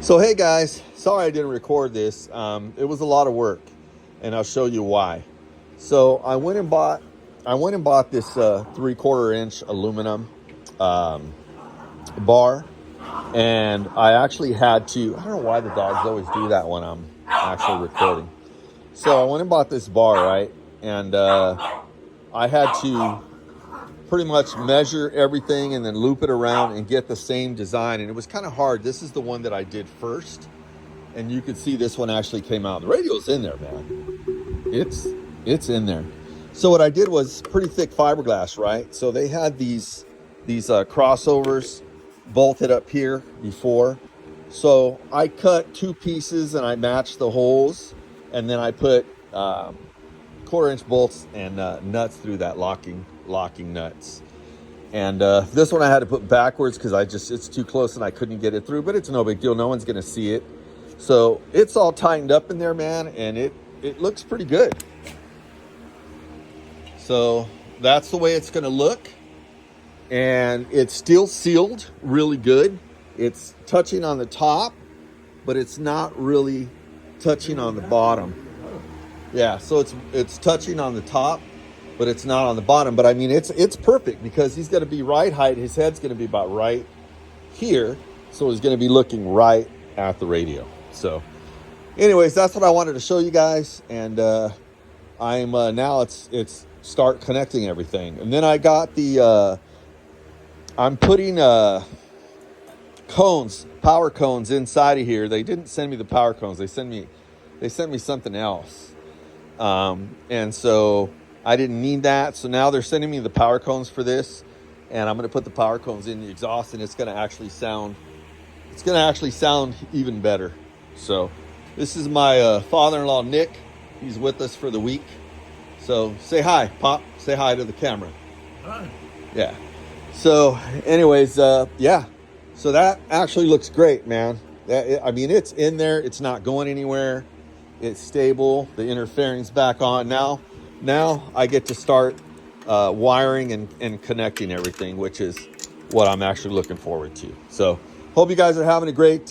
So hey guys, sorry I didn't record this. It was a lot of work, and I'll show you why. So I went and bought this 3/4 inch aluminum bar, and I actually had to. I don't know why the dogs always do that when I'm actually recording. So I went and bought this bar, right, and I had to pretty much measure everything and then loop it around and get the same design, and it was kind of hard. This is the one that I did first, and you could see this one actually came out. The radio's in there, man. It's in there. So what I did was pretty thick fiberglass, right? So they had these crossovers bolted up here before. So I cut two pieces and I matched the holes, and then I put 1/4 inch bolts and nuts through that locking nuts. And this one I had to put backwards because it's too close and I couldn't get it through, but it's no big deal. No one's gonna see it. So it's all tightened up in there, man, and it looks pretty good. So that's the way it's gonna look. And it's still sealed really good. It's touching on the top, but it's not really touching on the bottom. Yeah, so it's touching on the top, but it's not on the bottom. But I mean, it's perfect because he's going to be right height. His head's going to be about right here, so he's going to be looking right at the radio. So, anyways, that's what I wanted to show you guys. And I'm now it's start connecting everything. And then I got the I'm putting power cones inside of here. They didn't send me the power cones. They sent me something else. And so I didn't need that. So now they're sending me the power cones for this, and I'm going to put the power cones in the exhaust, and it's going to actually sound even better. So this is my father-in-law, Nick. He's with us for the week. So say hi, Pop. Say hi to the camera. Hi. Yeah. So anyways, yeah. So that actually looks great, man. I mean, it's in there. It's not going anywhere. It's stable. The interfering's back on now. Now I get to start wiring and connecting everything, which is what I'm actually looking forward to. So hope you guys are having a great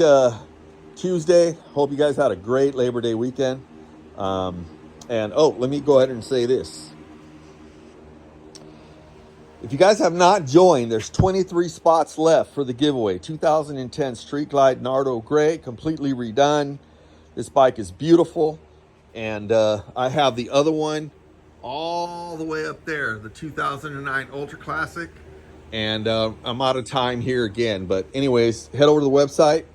Tuesday. Hope you guys had a great Labor Day weekend. And let me go ahead and say this. If you guys have not joined, there's 23 spots left for the giveaway. 2010 Street Glide Nardo Gray, completely redone. This bike is beautiful. And I have the other one all the way up there, the 2009 Ultra Classic. And I'm out of time here again. But anyways, head over to the website,